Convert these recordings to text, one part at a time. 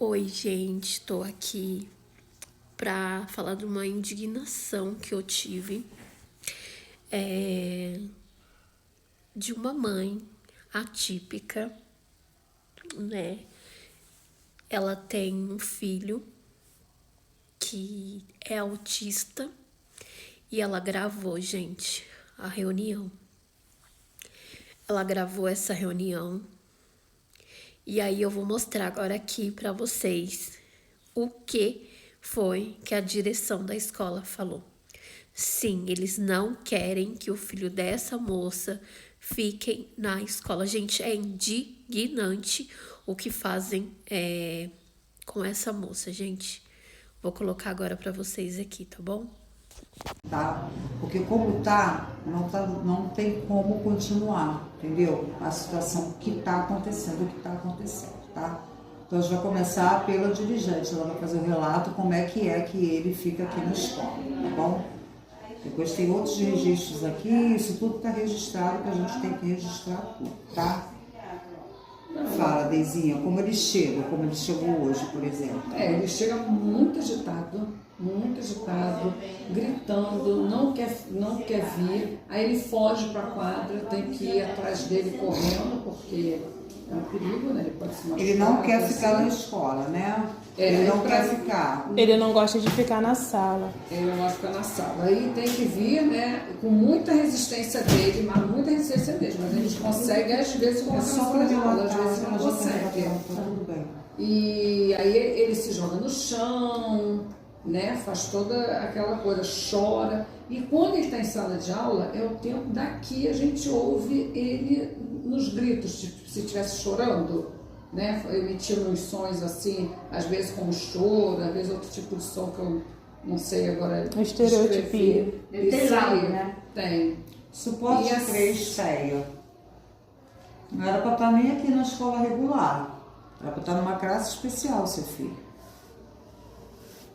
Oi, gente, tô aqui pra falar de uma indignação que eu tive de uma mãe atípica, né? Ela tem um filho que é autista e ela gravou, gente, a reunião. Ela gravou essa reunião e aí eu vou mostrar agora aqui pra vocês o que foi que a direção da escola falou. Sim, eles não querem que o filho dessa moça fique na escola. Gente, é indignante o que fazem com essa moça, gente. Vou colocar agora pra vocês aqui, tá bom? Tá? Porque como não tem como continuar, entendeu? A situação que está acontecendo, tá? Então a gente vai começar pela dirigente, ela vai fazer o relato como é que ele fica aqui na escola, tá bom? Depois tem outros registros aqui, isso tudo está registrado, que a gente tem que registrar tudo, tá? Fala, Deizinha, como ele chegou hoje, por exemplo. Ele chega muito agitado, gritando, não quer vir, aí ele foge para a quadra, tem que ir atrás dele correndo, porque é um perigo, né? Ele pode se machucar. Ele não quer assim. ficar na escola, né? Ele não quer ficar. Ele não gosta de ficar na sala. Ele não vai ficar na sala. Aí tem que vir, né, com muita resistência dele, mas muita resistência mesmo. Mas a gente consegue, às vezes, com Só sala para de aula, às relatar, vezes não ela já consegue. tá tudo bem. E aí ele se joga no chão, né? Faz toda aquela coisa, chora. E quando ele está em sala de aula, é o tempo daqui a gente ouve ele nos gritos, tipo, se estivesse chorando, né? Emitindo uns sons assim, às vezes como choro, às vezes outro tipo de som que eu não sei agora. Estereotipia. Ele tem lábio, né? Tem. Suporte E 3, feia. Não era para estar nem aqui na escola regular. Era para estar numa classe especial, seu filho.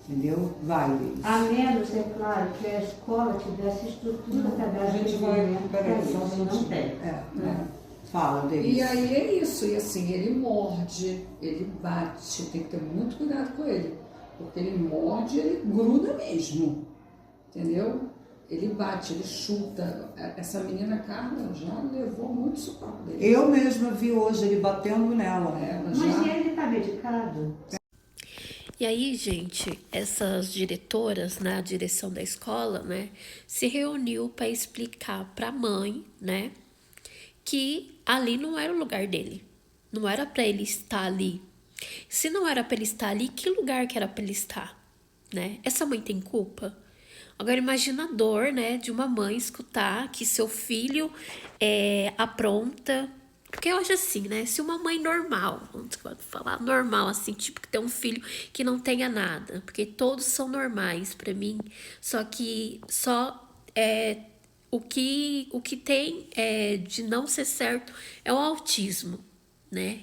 Entendeu? Vai, Liz. A menos, é claro, que a escola tivesse estrutura para dar A gente vai. Peraí, só um não minutinho. tem. Fala, Deise. E aí é isso, e assim, ele morde, ele bate, tem que ter muito cuidado com ele, porque ele morde, ele gruda mesmo, entendeu? Ele bate, ele chuta. Essa menina Carla já levou muito supapo dele. Eu mesma vi hoje ele batendo nela. Ela Mas já... ele está medicado? E aí, gente, essas diretoras, né, a direção da escola, né, se reuniu para explicar para a mãe, né, que ali não era o lugar dele. Não era para ele estar ali. Se não era para ele estar ali, que lugar que era para ele estar, né? Essa mãe tem culpa? Agora imagina a dor, né, de uma mãe escutar que seu filho apronta. Porque eu acho assim, né, se uma mãe normal, vamos falar normal assim, tipo que tem um filho que não tenha nada, porque todos são normais pra mim, só que o que tem de não ser certo é o autismo, né?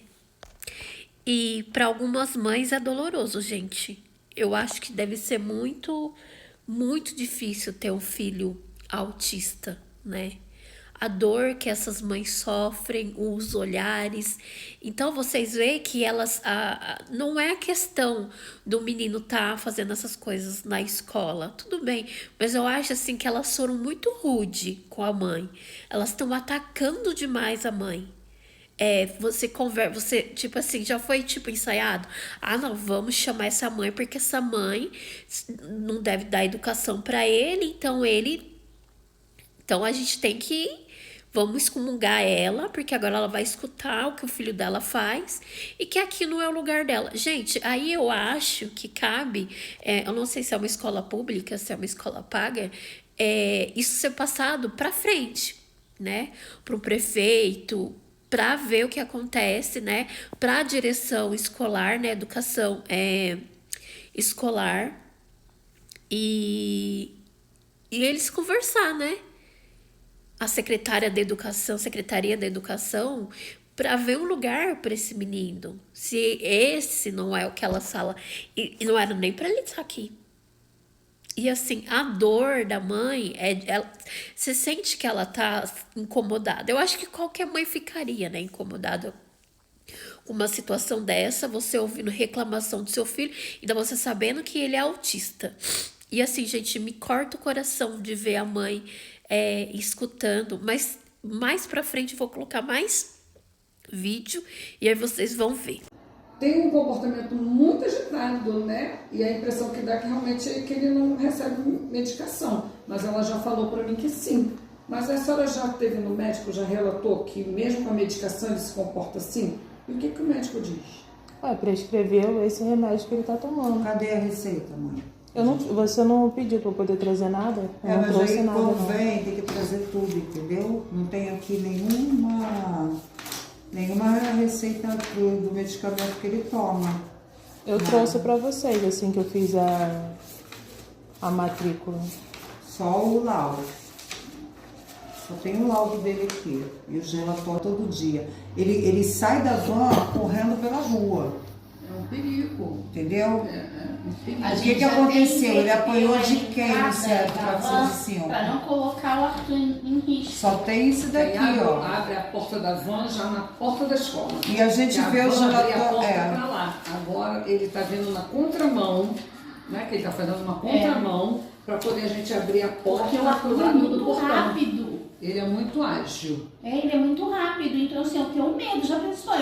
E para algumas mães é doloroso, gente. Eu acho que deve ser muito, muito difícil ter um filho autista, né? A dor que essas mães sofrem, os olhares. Então vocês veem que elas não é a questão do menino tá fazendo essas coisas na escola, tudo bem, mas eu acho assim que elas foram muito rude com a mãe. Elas estão atacando demais a mãe. Você conversa, você, tipo assim, já foi, tipo, ensaiado? Ah, não, vamos chamar essa mãe, porque essa mãe não deve dar educação pra ele, então a gente tem que, vamos excomungar ela, porque agora ela vai escutar o que o filho dela faz, e que aqui não é o lugar dela. Gente, aí eu acho que cabe, eu não sei se é uma escola pública, se é uma escola paga, isso ser passado pra frente, né, pro prefeito, para ver o que acontece, né, para a direção escolar, né, educação escolar e eles conversar, né, a Secretaria da Educação, para ver um lugar para esse menino. Se esse não é aquela sala e não era nem para ele estar aqui. E assim, a dor da mãe, você sente que ela tá incomodada. Eu acho que qualquer mãe ficaria, né, incomodada com uma situação dessa, você ouvindo reclamação do seu filho, ainda você sabendo que ele é autista. E assim, gente, me corta o coração de ver a mãe escutando, mas mais pra frente eu vou colocar mais vídeo e aí vocês vão ver. Tem um comportamento muito agitado, né? E a impressão que dá que realmente é que ele não recebe medicação. Mas ela já falou para mim que sim. Mas a senhora já teve no médico, já relatou que mesmo com a medicação ele se comporta assim? E o que o médico diz? Prescreveu esse remédio que ele tá tomando. Cadê a receita, mãe? Você não pediu pra eu poder trazer nada? Eu não Mas trouxe aí nada, quando não. vem, tem que trazer tudo, entendeu? Não tem aqui nenhuma receita do medicamento que ele toma. Eu trouxe pra vocês, assim que eu fiz a matrícula. Só o laudo. Só tem o laudo dele aqui. E os relatórios todo dia. Ele sai da van correndo pela rua. É um perigo. Entendeu? Um perigo. O que aconteceu? Ele apanhou de quem no CEP Para 405? não colocar o Arthur em risco. Só tem isso Aí daqui, ó. abre a porta da van já na porta da escola. E a gente Que vê os van abria a relatórios. porta pra lá. Agora ele está vindo na contramão, né? Que ele está fazendo uma contramão para poder a gente abrir a porta Porque o pro Arthur é lado do muito portão. rápido. Ele é muito ágil. Ele é muito rápido, então assim, eu tenho medo. Já pensou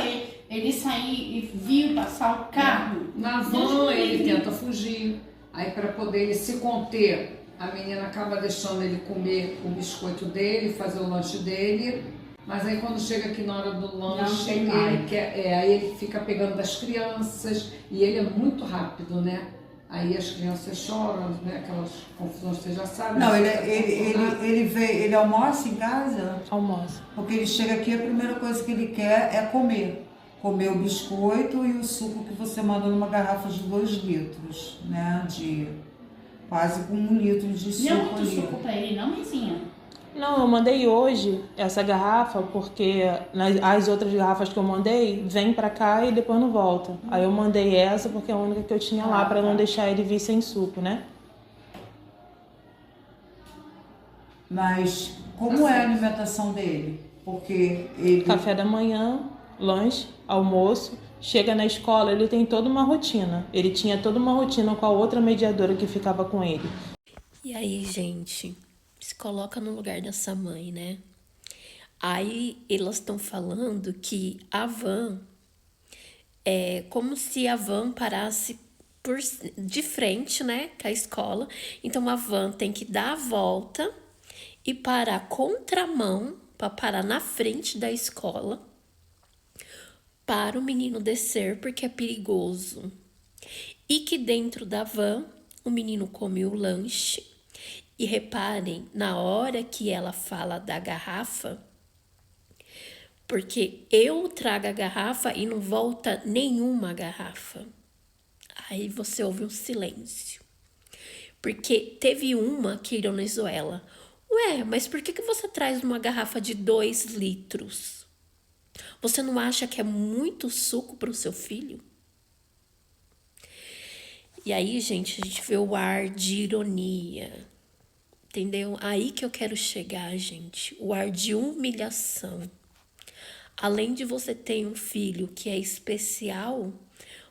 ele sair e vir passar o carro? Na Deus van me ele livre. tenta fugir. Aí para poder ele se conter, a menina acaba deixando ele comer o biscoito dele, fazer o lanche dele. Mas aí quando chega aqui na hora do lanche, tem mais. ele aí ele fica pegando das crianças e ele é muito rápido, né? Aí as crianças choram, né? Aquelas confusões, você já sabe. Não, né? ele almoça em casa, Almoço. porque ele chega aqui, a primeira coisa que ele quer é comer. Comer o biscoito e o suco que você manda numa garrafa de 2 litros, né? De quase com 1 litro de suco Não é muito ali. suco pra ele, não, mãezinha? Não, eu mandei hoje essa garrafa porque as outras garrafas que eu mandei vêm pra cá e depois não volta. Aí eu mandei essa porque é a única que eu tinha lá pra não deixar ele vir sem suco, né? Mas como é a alimentação dele? Porque ele... Café da manhã, lanche, almoço, chega na escola, ele tem toda uma rotina. Ele tinha toda uma rotina com a outra mediadora que ficava com ele. E aí, gente, se coloca no lugar dessa mãe, né? Aí elas estão falando que a van é como se a van parasse de frente, né, com a escola. Então a van tem que dar a volta e parar contramão para parar na frente da escola para o menino descer porque é perigoso. E que dentro da van o menino come o lanche. E reparem, na hora que ela fala da garrafa, porque eu trago a garrafa e não volta nenhuma garrafa. Aí você ouve um silêncio. Porque teve uma que ironizou ela. Ué, mas por que você traz uma garrafa de 2 litros? Você não acha que é muito suco para o seu filho? E aí, gente, a gente vê o ar de ironia. Entendeu? Aí que eu quero chegar, gente. O ar de humilhação. Além de você ter um filho que é especial,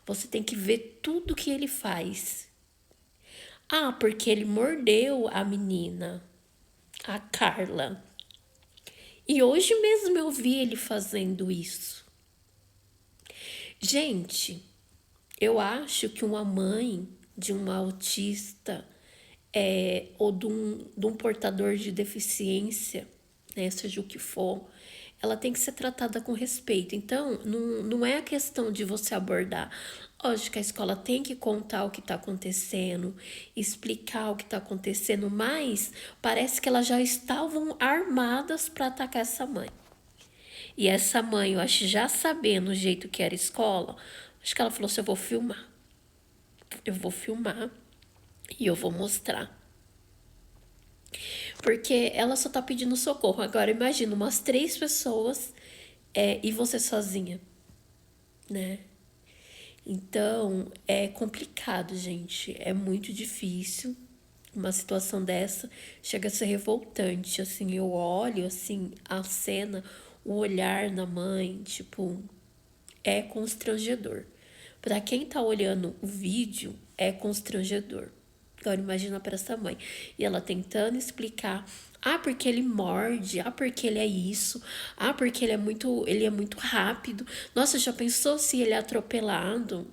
você tem que ver tudo que ele faz. Ah, porque ele mordeu a menina, a Carla. E hoje mesmo eu vi ele fazendo isso. Gente, eu acho que uma mãe de uma autista ou de um portador de deficiência, né, seja o que for, ela tem que ser tratada com respeito. Então, não é a questão de você abordar. Lógico que a escola tem que contar o que está acontecendo, explicar o que está acontecendo, mas parece que elas já estavam armadas para atacar essa mãe. E essa mãe, eu acho, já sabendo o jeito que era a escola, acho que ela falou assim, eu vou filmar. Eu vou filmar e eu vou mostrar. Porque ela só tá pedindo socorro. Agora, imagina, umas 3 pessoas e você sozinha, né? Então, é complicado, gente. É muito difícil. Uma situação dessa chega a ser revoltante. Assim, eu olho, assim, a cena, o olhar da mãe, tipo... é constrangedor. Para quem tá olhando o vídeo, é constrangedor. Agora imagina para essa mãe. E ela tentando explicar, porque ele morde, porque ele é isso, porque ele é muito rápido. Nossa, já pensou se ele é atropelado?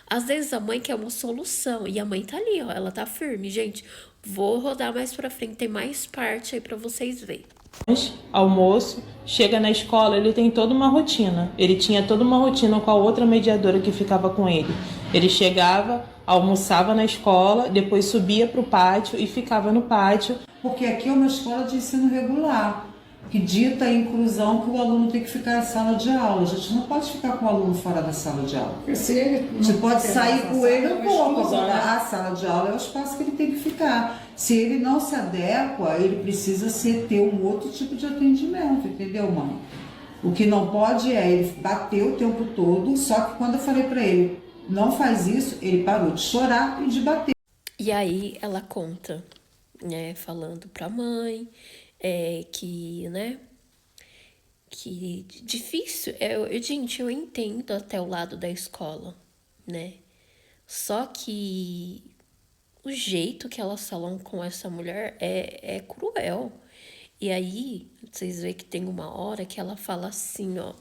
Às vezes a mãe quer uma solução e a mãe tá ali, ó, ela tá firme, gente. Vou rodar mais pra frente, tem mais parte aí pra vocês verem. Almoço, chega na escola, ele tem toda uma rotina. Ele tinha toda uma rotina com a outra mediadora que ficava com ele. Ele chegava, almoçava na escola, depois subia para o pátio e ficava no pátio. Porque aqui é uma escola de ensino regular, que dita a inclusão que o aluno tem que ficar na sala de aula. A gente não pode ficar com o aluno fora da sala de aula. Porque se ele não Você pode quer sair essa com sala, ele é um uma pouco, exclusão, agora né? a sala de aula é o espaço que ele tem que ficar. Se ele não se adequa, ele precisa ter um outro tipo de atendimento, entendeu, mãe? O que não pode é ele bater o tempo todo, só que quando eu falei pra ele, não faz isso, ele parou de chorar e de bater. E aí ela conta, né, falando pra mãe, que, né, que difícil. Gente, eu entendo até o lado da escola, né? Só que o jeito que elas falam com essa mulher é cruel. E aí, vocês veem que tem uma hora que ela fala assim, ó.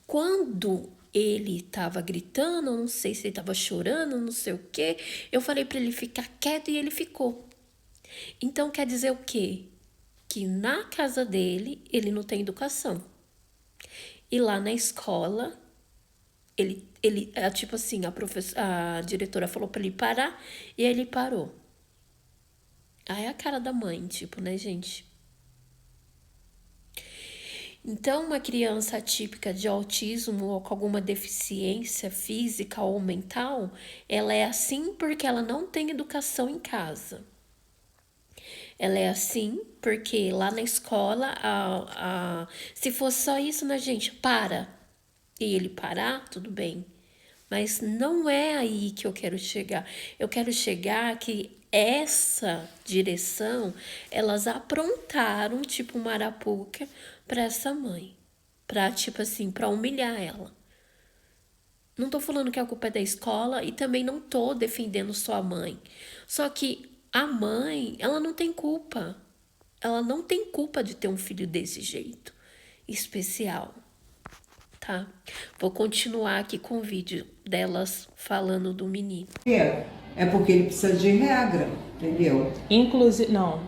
Quando ele tava gritando, não sei se ele tava chorando, não sei o quê, eu falei pra ele ficar quieto e ele ficou. Então quer dizer o quê? Que na casa dele, ele não tem educação. E lá na escola, tipo assim, a diretora falou pra ele parar e ele parou. Aí é a cara da mãe, tipo, né, gente? Então, uma criança atípica de autismo ou com alguma deficiência física ou mental, ela é assim porque ela não tem educação em casa. Ela é assim porque lá na escola, se fosse só isso, né, gente? Para. E ele parar, tudo bem. Mas não é aí que eu quero chegar. Eu quero chegar que essa direção, elas aprontaram, tipo, uma arapuca para essa mãe. Pra, tipo assim, pra humilhar ela. Não tô falando que a culpa é da escola e também não tô defendendo só a mãe. Só que a mãe, ela não tem culpa. Ela não tem culpa de ter um filho desse jeito. Especial. Tá? Vou continuar aqui com o vídeo delas falando do menino. É porque ele precisa de regra, entendeu? Inclusive, não,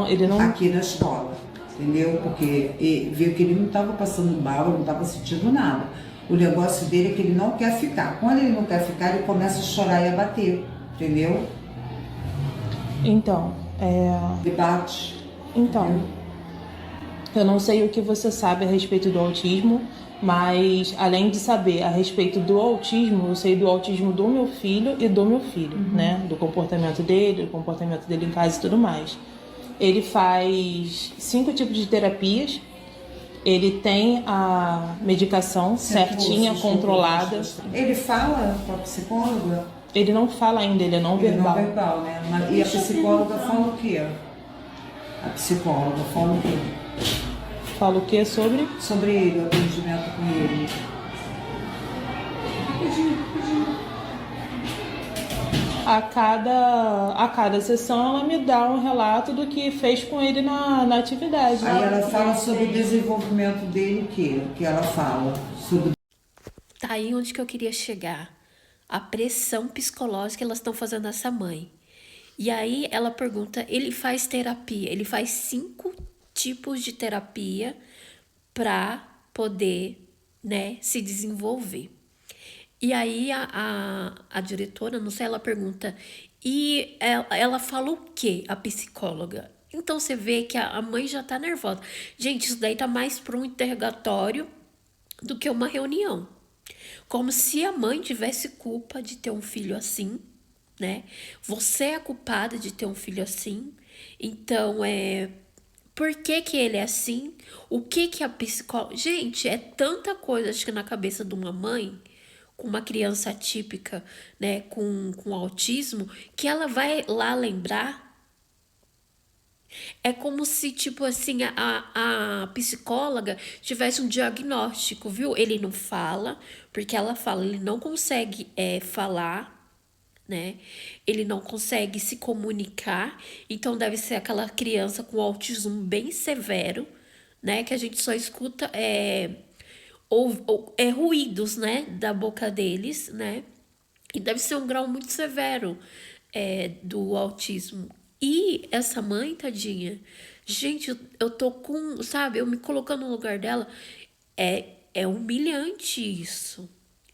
ele não. Aqui na escola, entendeu? Porque ele viu que ele não estava passando mal, não estava sentindo nada. O negócio dele é que ele não quer ficar. Quando ele não quer ficar, ele começa a chorar e a bater, entendeu? Então, Ele bate. Então, eu não sei o que você sabe a respeito do autismo, mas além de saber a respeito do autismo, eu sei do autismo do meu filho e do meu filho, né? Do comportamento dele em casa e tudo mais. Ele faz 5 tipos de terapias, ele tem a medicação certinha, controlada. Ele fala com a psicóloga? Ele não fala ainda, ele é não Ele é verbal. não verbal, né? E a psicóloga fala o quê? A psicóloga fala o quê? Fala o que sobre? Sobre ele, o atendimento com ele. A cada sessão ela me dá um relato do que fez com ele na atividade. Aí ela fala sobre o desenvolvimento dele, o quê? O que ela fala? Sobre... Tá aí onde que eu queria chegar. A pressão psicológica que elas estão fazendo nessa mãe. E aí ela pergunta, ele faz terapia, ele faz 5 tipos de terapia para poder, né, se desenvolver. E aí a diretora, não sei, ela pergunta, e ela fala o quê, a psicóloga? Então você vê que a mãe já tá nervosa. Gente, isso daí tá mais para um interrogatório do que uma reunião. Como se a mãe tivesse culpa de ter um filho assim, né? Você é a culpada de ter um filho assim. Então, por que ele é assim? O que a psicóloga... Gente, é tanta coisa, acho que na cabeça de uma mãe, com uma criança atípica, né, com autismo, que ela vai lá lembrar. É como se, tipo assim, a psicóloga tivesse um diagnóstico, viu? Ele não fala, porque ela fala, ele não consegue falar, né? Ele não consegue se comunicar, então deve ser aquela criança com autismo bem severo, né? Que a gente só escuta ruídos, né? Da boca deles, né? E deve ser um grau muito severo do autismo. E essa mãe, tadinha, gente, eu tô com, sabe, eu me colocando no lugar dela, é humilhante isso.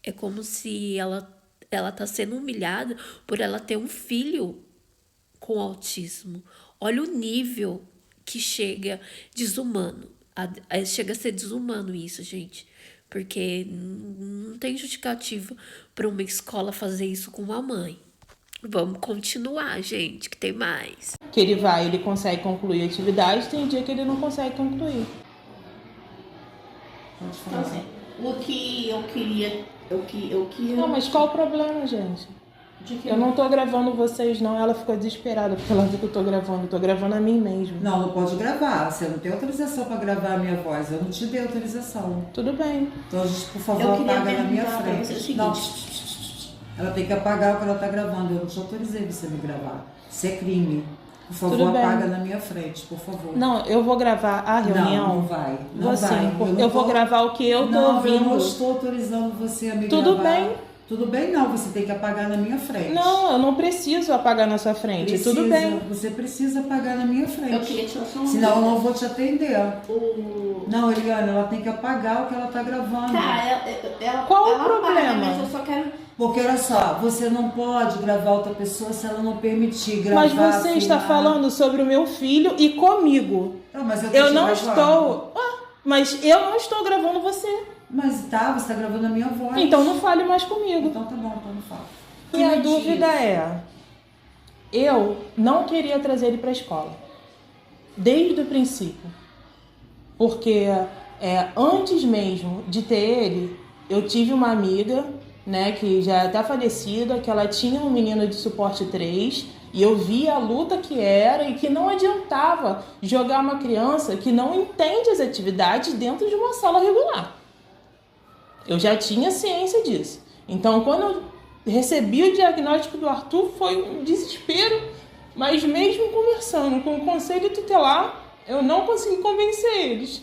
É como se ela tá sendo humilhada por ela ter um filho com autismo. Olha o nível que chega desumano. Chega a ser desumano isso, gente. Porque não tem justificativa para uma escola fazer isso com uma mãe. Vamos continuar, gente, que tem mais. Que ele consegue concluir a atividade, tem dia que ele não consegue concluir. Então, assim, o que eu queria. Não, mas qual o problema, gente? Eu não tô gravando vocês, não. Ela ficou desesperada porque ela viu que eu tô gravando a mim mesmo. Não, não pode gravar. Você não tem autorização para gravar a minha voz. Eu não te dei autorização. Tudo bem. Então, por favor, apaga na minha frente. Não. Não. Ela tem que apagar o que ela está gravando. Eu não te autorizei você me gravar. Isso é crime. Por favor, Tudo bem. apaga na minha frente, por favor. Não, eu vou gravar a reunião. Não vai. Não Vou sim, vai. porque eu vou gravar o que eu tô ouvindo. Eu não estou autorizando você a me Tudo gravar. bem. Tudo bem, não. Você tem que apagar na minha frente. Não, eu não preciso apagar na sua frente. Precisa, Tudo bem. Você precisa apagar na minha frente. Eu queria tirar só uma Senão eu dúvida. não vou te atender. Não, Eliana, ela tem que apagar o que ela está gravando. Tá, ela Qual o ela problema? Apaga, mas eu só quero. Porque olha só, você não pode gravar outra pessoa se ela não permitir gravar. Mas você está filmar. falando sobre o meu filho e comigo. Não, mas eu tô Eu te não gravando. estou. Mas eu não estou gravando você. Mas tá, você está gravando a minha voz. Então não fale mais comigo. Então tá bom, então não fala. Minha Me dúvida diz. é: eu não queria trazer ele para a escola desde o princípio, porque antes mesmo de ter ele, eu tive uma amiga, né, que já é até falecida, que ela tinha um menino de suporte 3 e eu via a luta que era e que não adiantava jogar uma criança que não entende as atividades dentro de uma sala regular. Eu já tinha ciência disso. Então, quando eu recebi o diagnóstico do Arthur, foi um desespero, mas mesmo conversando com o conselho tutelar, eu não consegui convencer eles.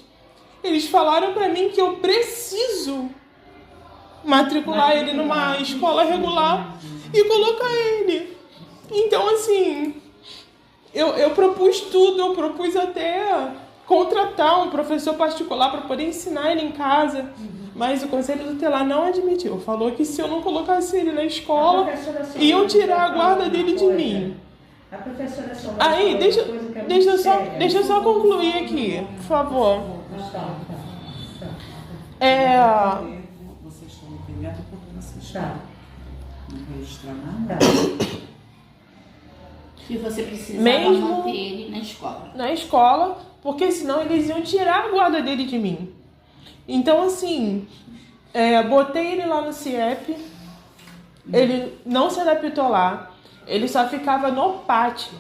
Eles falaram para mim que eu preciso matricular ele numa escola regular e colocar ele. Então, assim, eu propus tudo, eu propus até contratar um professor particular para poder ensinar ele em casa. Mas o conselho tutelar não admitiu. Falou que se eu não colocasse ele na escola, iam tirar a guarda dele de mim. A professora Solange Aí, falou deixa uma coisa que é muito eu séria. só concluir aqui, por favor. Vocês estão entendendo porque vocês estão não registrar nada. Que você precisava Mesmo- manter ele na escola. Na escola, porque senão eles iam tirar a guarda dele de mim. Então, assim, botei ele lá no CIEP, ele não se adaptou lá, ele só ficava no pátio.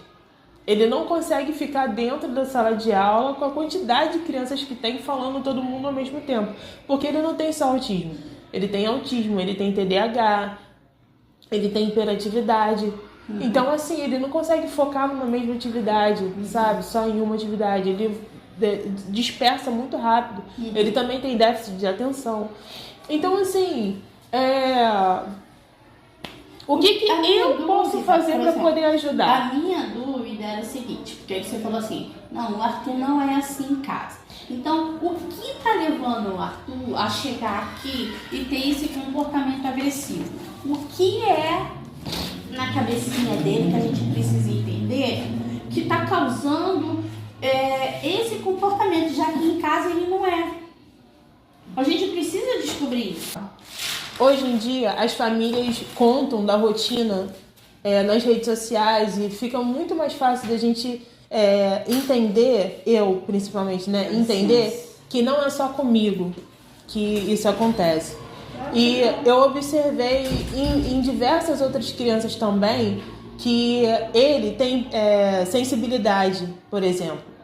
Ele não consegue ficar dentro da sala de aula com a quantidade de crianças que tem falando todo mundo ao mesmo tempo. Porque ele não tem só autismo. Ele tem autismo, ele tem TDAH, ele tem hiperatividade. Então, assim, ele não consegue focar numa mesma atividade, sabe? Só em uma atividade. Ele dispersa muito rápido. Ele também tem déficit de atenção. Então, assim, o que A minha eu posso dúvida, fazer por para exemplo, poder ajudar? A minha dúvida era o seguinte, porque aí você falou assim, não, o Arthur não é assim em casa. Então, o que tá levando o Arthur a chegar aqui e ter esse comportamento agressivo? O que é na cabecinha dele que a gente precisa entender que tá causando esse comportamento, já que em casa ele não é? A gente precisa descobrir isso. Hoje em dia, as famílias contam da rotina nas redes sociais e fica muito mais fácil da gente entender, eu principalmente, né? Entender que não é só comigo que isso acontece. E eu observei em diversas outras crianças também que ele tem sensibilidade, por exemplo.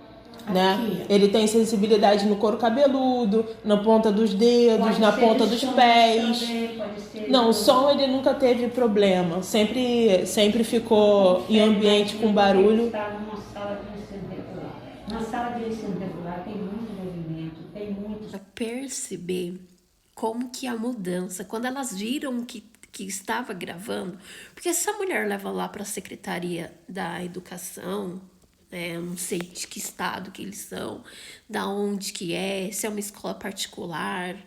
Né? Aqui. Ele tem sensibilidade no couro cabeludo, na ponta dos dedos, Pode na ser ponta de dos som pés. também, pode ser Não, o de- som ele nunca teve problema. Sempre ficou em ambiente com barulho. Está numa sala de ensino regular. Na sala de ensino regular tem muito movimento, tem muito. Pra perceber como que a mudança, quando elas viram que estava gravando, porque se a mulher leva lá para a Secretaria da Educação, né, eu não sei de que estado que eles são, da onde que é, se é uma escola particular,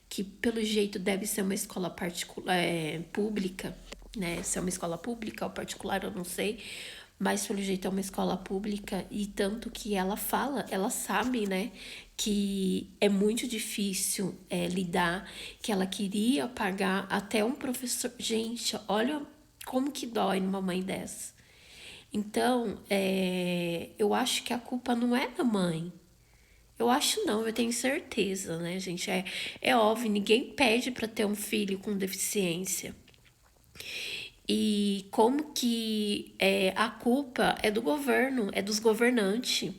que pelo jeito deve ser uma escola particular, pública, né, se é uma escola pública ou particular, eu não sei, mas pelo jeito é uma escola pública e tanto que ela fala, ela sabe, né, que é muito difícil lidar, que ela queria pagar até um professor. Gente, olha como que dói numa mãe dessa. Então, eu acho que a culpa não é da mãe. Eu acho não, eu tenho certeza, né, gente? É óbvio, ninguém pede para ter um filho com deficiência. E como que a culpa é do governo, é dos governantes,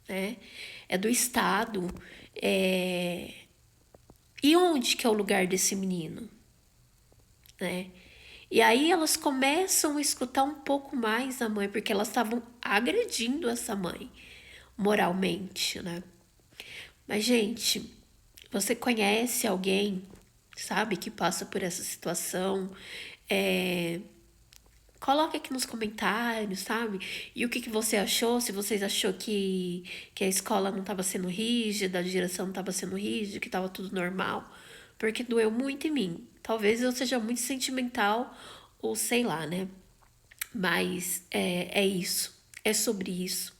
né? É do Estado. E onde que é o lugar desse menino, né? E aí elas começam a escutar um pouco mais a mãe, porque elas estavam agredindo essa mãe moralmente, né? Mas, gente, você conhece alguém, sabe, que passa por essa situação? Coloque aqui nos comentários, sabe? E o que você achou? Se vocês achou que a escola não estava sendo rígida, a direção não estava sendo rígida, que estava tudo normal. Porque doeu muito em mim. Talvez eu seja muito sentimental, ou sei lá, né? Mas é isso. É sobre isso.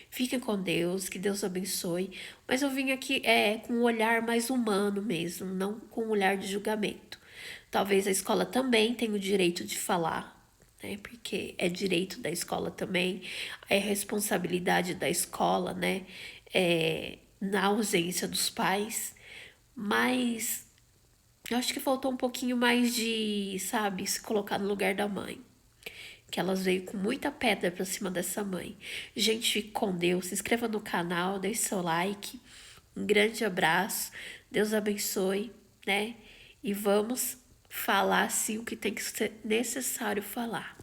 Fiquem com Deus, que Deus abençoe. Mas eu vim aqui com um olhar mais humano mesmo, não com um olhar de julgamento. Talvez a escola também tenha o direito de falar, né? Porque é direito da escola também, é responsabilidade da escola, né? Na ausência dos pais. Mas eu acho que faltou um pouquinho mais de, sabe, se colocar no lugar da mãe. Que elas veio com muita pedra pra cima dessa mãe. Gente, fique com Deus. Se inscreva no canal, deixe seu like. Um grande abraço. Deus abençoe, né? E vamos falar sim o que tem que ser necessário falar.